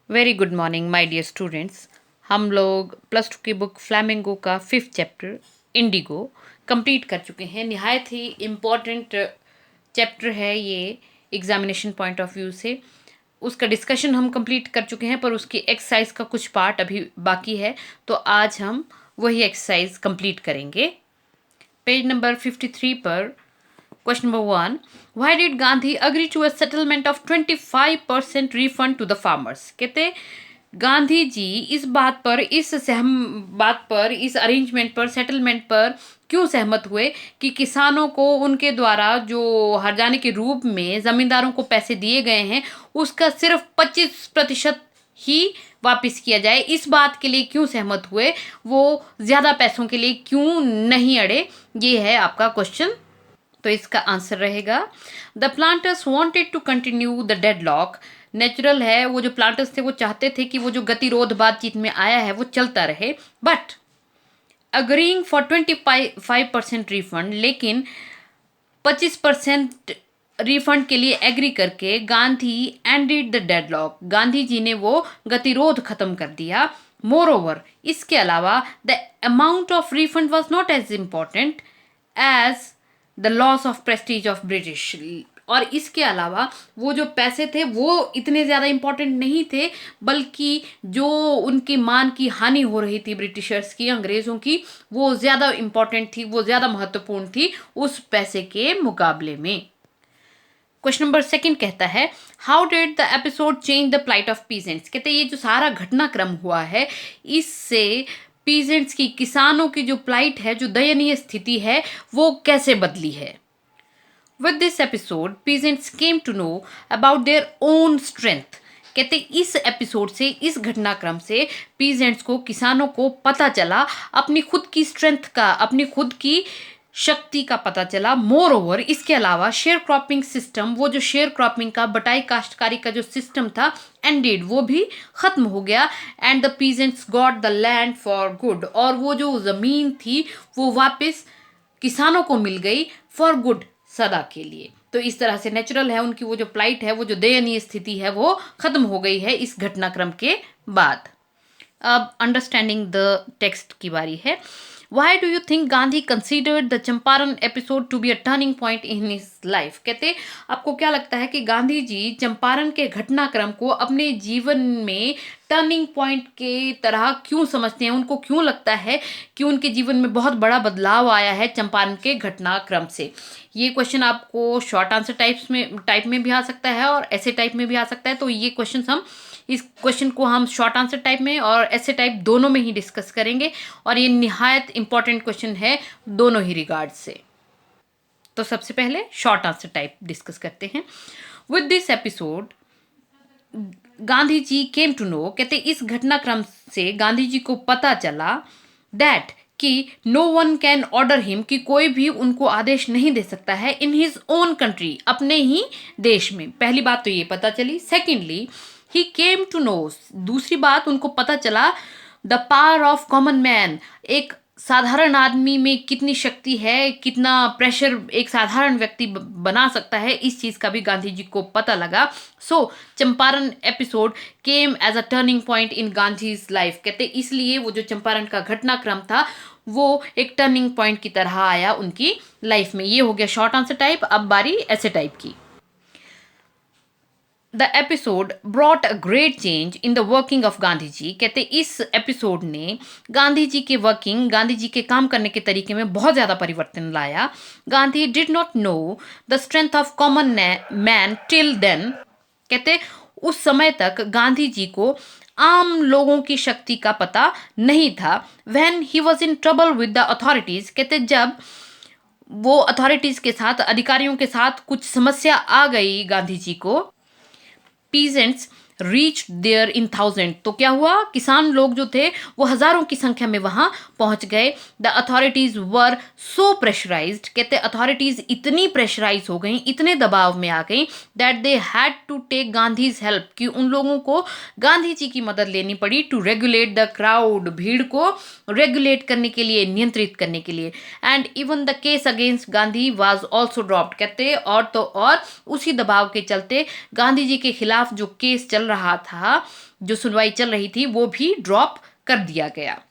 Very good morning my dear students. हम लोग plus two की बुक फ्लैमिंगो का 5th चैप्टर इंडिगो कंप्लीट कर चुके हैं। निहायत ही इम्पॉर्टेंट चैप्टर है ये एग्जामिनेशन पॉइंट ऑफ व्यू से। उसका डिस्कशन हम कंप्लीट कर चुके हैं, पर उसकी एक्सरसाइज का कुछ पार्ट अभी बाकी है, तो आज हम वही एक्सरसाइज कंप्लीट करेंगे। पेज नंबर 53 पर question number 1, why did Gandhi agree to a settlement of 25% refund to the farmers? कहते गांधी जी इस बात पर, इस अरेंजमेंट पर, सेटलमेंट पर क्यों सहमत हुए कि किसानों को उनके द्वारा जो हर्जाने के रूप में जमींदारों को पैसे दिए गए हैं उसका सिर्फ 25% ही वापस किया जाए। इस बात के लिए क्यों सहमत हुए, वो ज्यादा पैसों के लिए क्यों नहीं अड़े, ये है आपका क्वेश्चन। तो इसका आंसर रहेगा the planters wanted to continue the deadlock. Natural है, वो जो प्लांटर्स थे वो चाहते थे कि वो जो गतिरोध बातचीत में आया है वो चलता रहे, बट अग्रीइंग फॉर 25% रिफंड, लेकिन 25% रिफंड के लिए एग्री करके Gandhi ended the deadlock, Gandhi ji ने वो गतिरोध खत्म कर दिया। मोर ओवर, इसके अलावा the amount of refund was not as important as the loss of prestige of British. और इसके अलावा वो जो पैसे थे वो इतने ज़्यादा इम्पोर्टेंट नहीं थे, बल्कि जो उनकी मान की हानि हो रही थी ब्रिटिशर्स की, अंग्रेज़ों की, वो ज़्यादा इम्पोर्टेंट थी, वो ज़्यादा महत्वपूर्ण थी उस पैसे के मुकाबले में। क्वेश्चन नंबर 2 कहता है how did the episode change the plight of peasants. कहते हैं ये जो सारा घटनाक्रम हुआ है इससे पीजेंट्स की, किसानों की जो प्लाइट है, जो दयनीय स्थिति है, वो कैसे बदली है। With this episode peasants came to know about their own strength. कहते इस एपिसोड से, इस घटनाक्रम से पीजेंट्स को, किसानों को पता चला अपनी खुद की स्ट्रेंथ का, अपनी खुद की शक्ति का पता चला। मोर ओवर, इसके अलावा शेयर क्रॉपिंग सिस्टम, वो जो शेयर क्रॉपिंग का, बटाई काश्तकारी का जो सिस्टम था, एंडेड, वो भी खत्म हो गया। And the peasants got the land for good, और वो जो जमीन थी वो वापस किसानों को मिल गई फॉर गुड, सदा के लिए। तो इस तरह से नेचुरल है, उनकी वो जो प्लाइट है, वो जो दयनीय स्थिति है, वो खत्म हो गई है इस घटनाक्रम के बाद। अब अंडरस्टैंडिंग द टेक्स्ट की बारी है। Why do you think Gandhi considered the Champaran episode to be a turning point in his life? कहते आपको क्या लगता है कि गांधी जी चंपारण के घटनाक्रम को अपने जीवन में टर्निंग पॉइंट के तरह क्यों समझते हैं? उनको क्यों लगता है कि उनके जीवन में बहुत बड़ा बदलाव आया है चंपारण के घटनाक्रम से? ये क्वेश्चन आपको शॉर्ट आंसर टाइप में भी आ सकता है और ऐसे टाइप में भी आ सकता है। तो ये क्वेश्चन इस क्वेश्चन को हम शॉर्ट आंसर टाइप में और ऐसे टाइप दोनों में ही डिस्कस करेंगे, और ये निहायत इंपॉर्टेंट क्वेश्चन है दोनों ही रिगार्ड से। तो सबसे पहले शॉर्ट आंसर टाइप डिस्कस करते हैं। With this episode Gandhi ji came to know, कहते इस घटनाक्रम से गांधी जी को पता चला दैट कि no one can order him, कि कोई भी उनको आदेश नहीं दे सकता है इन हिज ओन कंट्री, अपने ही देश में। पहली बात तो ये पता चली। Secondly he came to know, दूसरी बात उनको पता चला the power of common man, एक साधारण आदमी में कितनी शक्ति है, कितना प्रेशर एक साधारण व्यक्ति बना सकता है, इस चीज़ का भी गांधी जी को पता लगा। So Champaran episode came as a turning point in Gandhi's life. कहते इसलिए वो जो चंपारण का घटनाक्रम था वो एक टर्निंग पॉइंट की तरह आया उनकी लाइफ में। ये हो गया शॉर्ट आंसर टाइप। अब बारी ऐसे टाइप की। The episode brought a great change in the working of Gandhi ji. कहते इस एपिसोड ने गांधी जी के वर्किंग, गांधी जी के काम करने के तरीके में बहुत ज़्यादा परिवर्तन लाया। Gandhi did not know the strength of common man till then. कहते उस समय तक गांधी जी को आम लोगों की शक्ति का पता नहीं था। When he was in trouble with the authorities, कहते जब वो अथॉरिटीज के साथ, अधिकारियों के साथ कुछ समस्या आ गई गांधी जी को, peasants reach there in thousand, तो क्या हुआ, किसान लोग जो थे वो हजारों की संख्या में वहां पहुंच गए। The authorities were so pressurised, कहते अथॉरिटीज इतनी प्रेशराइज हो गई, इतने दबाव में आ गई, that they had to take Gandhi's help, कि उन लोगों को गांधी जी की मदद लेनी पड़ी, टू रेगुलेट द क्राउड, भीड़ को रेगुलेट करने के लिए, नियंत्रित करने के लिए। And even the case against Gandhi was also dropped, कहते और तो और उसी दबाव के चलते गांधी जी के खिलाफ जो केस चल चल रहा था, जो सुनवाई चल रही थी, वो भी ड्रॉप कर दिया गया।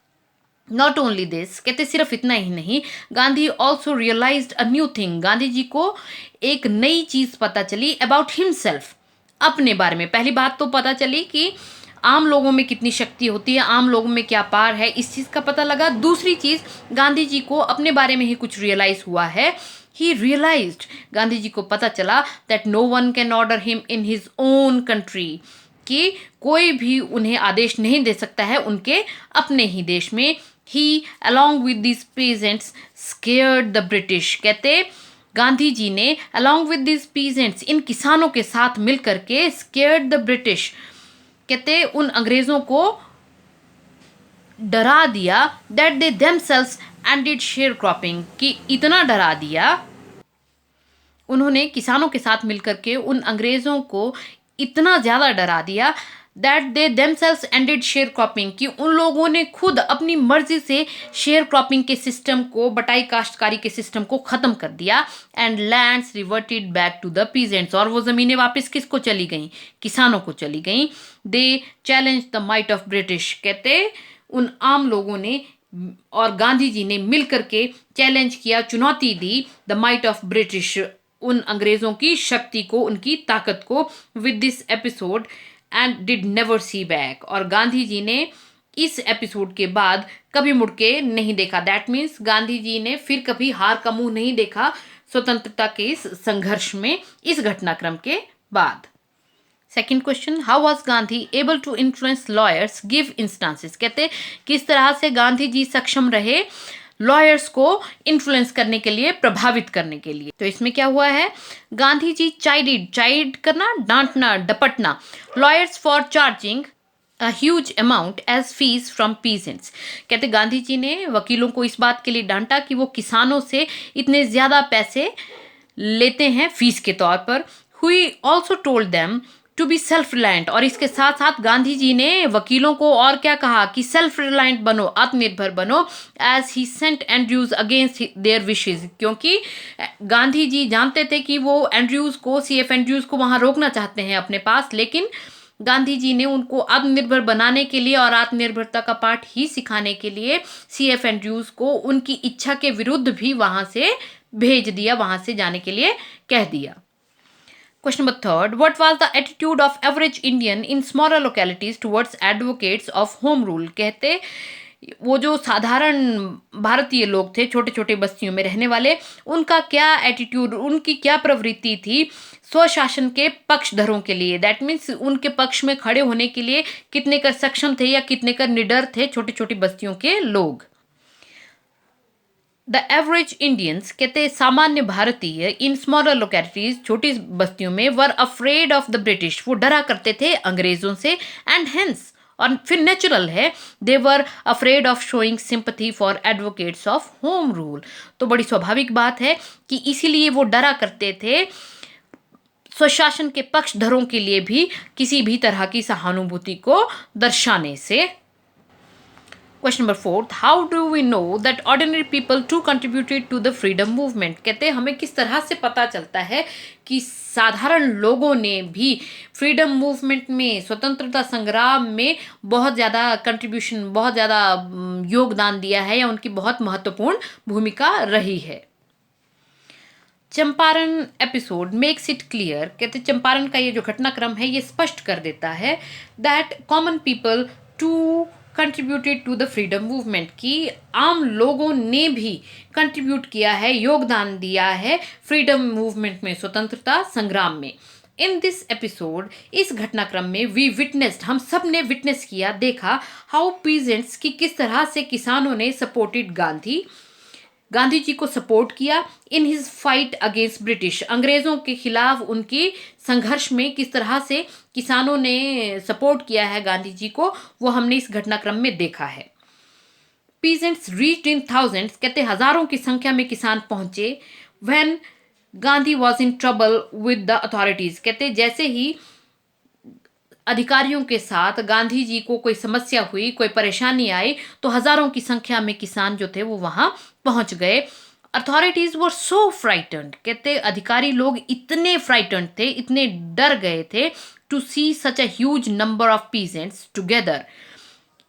नॉट ओनली दिस, कहते सिर्फ इतना ही नहीं, Gandhi also realised a new thing, Gandhi ji को एक नई चीज पता चली अबाउट हिमसेल्फ, अपने बारे में। पहली बात तो पता चली कि आम लोगों में कितनी शक्ति होती है, आम लोगों में क्या पार है, इस चीज का पता लगा। दूसरी चीज, गांधी जी को अपने बारे में ही कुछ रियलाइज हुआ है। ही रियलाइज्ड, गांधी जी को पता चला that no one can order him in his own country, कि कोई भी उन्हें आदेश नहीं दे सकता है उनके अपने ही देश में। He along with this peasants scared the British, कहते गांधी जी ने अलॉन्ग विद दिस पीजेंट्स, इन किसानों के साथ मिलकर के, स्केयर्ड द ब्रिटिश, कहते उन अंग्रेजों को डरा दिया, that they themselves ended share cropping, कि इतना डरा दिया उन्होंने, किसानों के साथ मिलकर के उन अंग्रेजों को इतना ज़्यादा डरा दिया, that they themselves ended share cropping, कि उन लोगों ने खुद अपनी मर्जी से शेयर क्रॉपिंग के सिस्टम को, बटाई काश्तकारी के सिस्टम को ख़त्म कर दिया। And lands reverted back to the peasants, और वो ज़मीनें वापस किसको चली गईं, किसानों को चली गईं। They challenge the might of British, कहते उन आम लोगों ने और गांधी जी ने मिलकर के चैलेंज किया, चुनौती दी, द माइट ऑफ ब्रिटिश, उन अंग्रेजों की शक्ति को, उनकी ताकत को, with this episode and did never see back, और गांधी जी ने इस एपिसोड के बाद कभी मुड़ के नहीं देखा। दैट मीन्स गांधी जी ने फिर कभी हार का मुंह नहीं देखा स्वतंत्रता के इस संघर्ष में, इस घटनाक्रम के बाद। Second question, how was Gandhi able to influence lawyers give instances, कहते किस तरह से गांधी जी सक्षम रहे लॉयर्स को इन्फ्लुएंस करने के लिए, प्रभावित करने के लिए। तो इसमें क्या हुआ है, गांधी जी चाइड करना, डांटना, डपटना, lawyers for charging a huge amount as fees from peasants, कहते गांधी जी ने वकीलों को इस बात के लिए डांटा कि वो किसानों से इतने ज़्यादा पैसे लेते हैं फीस के तौर पर। He also told them to be self reliant, और इसके साथ साथ गांधी जी ने वकीलों को और क्या कहा कि सेल्फ रिलायंट बनो, आत्मनिर्भर बनो। As he sent Andrews against their wishes, क्योंकि गांधी जी जानते थे कि वो एंड्रयूज को, CF एंड्रयूज को वहाँ रोकना चाहते हैं अपने पास, लेकिन गांधी जी ने उनको आत्मनिर्भर बनाने के लिए और आत्मनिर्भरता का पाठ ही सिखाने के लिए CF एंड्रयूज को उनकी इच्छा के विरुद्ध भी वहाँ से भेज दिया, वहाँ से जाने के लिए कह दिया। Question number third, what was the attitude of average Indian in smaller localities towards advocates of home rule, कहते वो जो साधारण भारतीय लोग थे, छोटे छोटे बस्तियों में रहने वाले, उनका क्या एटीट्यूड, उनकी क्या प्रवृत्ति थी स्वशासन के पक्षधरों के लिए। दैट मीन्स उनके पक्ष में खड़े होने के लिए कितने कर सक्षम थे या कितने कर निडर थे छोटी छोटी बस्तियों के लोग। द एवरेज इंडियंस, कहते सामान्य भारतीय, इन स्मॉलर लोकेलिटीज, छोटी बस्तियों में, वर अफ्रेड ऑफ द ब्रिटिश, वो डरा करते थे अंग्रेजों से। एंड हेंस, और फिर नेचुरल है, they were afraid of showing sympathy for advocates of home rule, तो बड़ी स्वाभाविक बात है कि इसीलिए वो डरा करते थे स्वशासन के पक्षधरों के लिए भी किसी भी तरह की सहानुभूति को दर्शाने से। Question number 4, how do we know that ordinary people too contributed to the freedom movement, कहते हैं हमें किस तरह से पता चलता है कि साधारण लोगों ने भी फ्रीडम मूवमेंट में, स्वतंत्रता संग्राम में बहुत ज़्यादा कंट्रीब्यूशन, बहुत ज़्यादा योगदान दिया है या उनकी बहुत महत्वपूर्ण भूमिका रही है। Champaran episode makes it clear, कहते चंपारण का ये जो घटनाक्रम है ये स्पष्ट कर देता है that common people too contributed to the freedom movement, कि आम लोगों ने भी कंट्रीब्यूट किया है, योगदान दिया है फ्रीडम मूवमेंट में, स्वतंत्रता संग्राम में। इन दिस एपिसोड, इस घटनाक्रम में, वी विटनेस्ड, हम सब ने विटनेस किया, देखा, हाउ पीजेंट्स, की किस तरह से किसानों ने सपोर्टेड गांधी जी को सपोर्ट किया in his fight against British, अंग्रेजों के खिलाफ उनकी संघर्ष में किस तरह से किसानों ने सपोर्ट किया है गांधी जी को, वो हमने इस घटनाक्रम में देखा है। पीजेंट्स रीच्ड इन थाउजेंड्स, कहते हजारों की संख्या में किसान पहुंचे। When Gandhi was in trouble with the authorities, कहते जैसे ही अधिकारियों के साथ गांधी जी को कोई समस्या हुई, कोई परेशानी आई, तो हजारों की संख्या में किसान जो थे वो वहां पहुंच गए। अथॉरिटीज वर सो फ्राइटन्ड, कहते अधिकारी लोग इतने फ्राइटन्ड थे, इतने डर गए थे to see such a huge number of peasants together.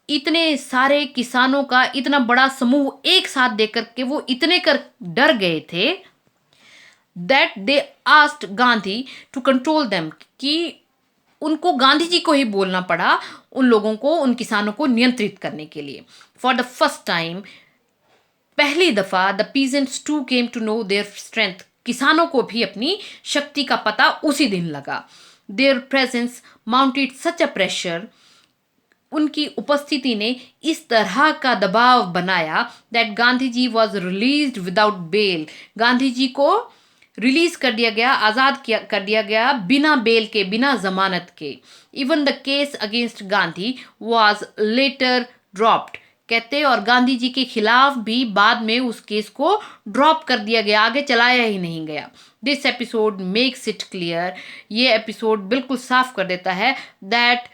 इतने सारे किसानों का इतना बड़ा समूह एक साथ देख करके वो इतने कर डर गए थे that they asked Gandhi to control them, कि उनको गांधी जी को ही बोलना पड़ा उन लोगों को, उन किसानों को नियंत्रित करने के लिए। फॉर द फर्स्ट टाइम, पहली दफा, the peasants too came to know their strength, किसानों को भी अपनी शक्ति का पता उसी दिन लगा। Their presence mounted such a pressure, उनकी उपस्थिति ने इस तरह का दबाव बनाया that Gandhi ji was released without bail, Gandhi ji को रिलीज कर दिया गया, आज़ाद कर दिया गया बिना बेल के, बिना जमानत के। Even the case against Gandhi was later dropped, कहते और गांधी जी के खिलाफ भी बाद में उस केस को ड्रॉप कर दिया गया, आगे चलाया ही नहीं गया। This episode makes it clear, ये एपिसोड बिल्कुल साफ कर देता है दैट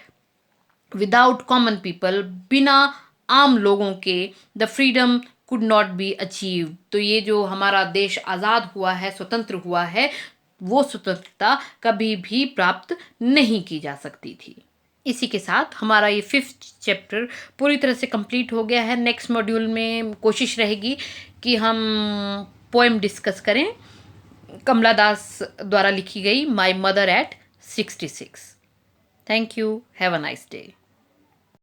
विदाउट कॉमन पीपल, बिना आम लोगों के, the freedom could not be achieve. तो ये जो हमारा देश आज़ाद हुआ है, स्वतंत्र हुआ है, वो स्वतंत्रता कभी भी प्राप्त नहीं की जा सकती थी। इसी के साथ हमारा ये 5th चैप्टर पूरी तरह से कंप्लीट हो गया है। नेक्स्ट मॉड्यूल में कोशिश रहेगी कि हम पोएम डिस्कस करें, कमला दास द्वारा लिखी गई my mother eight 66। Thank you, have a nice day.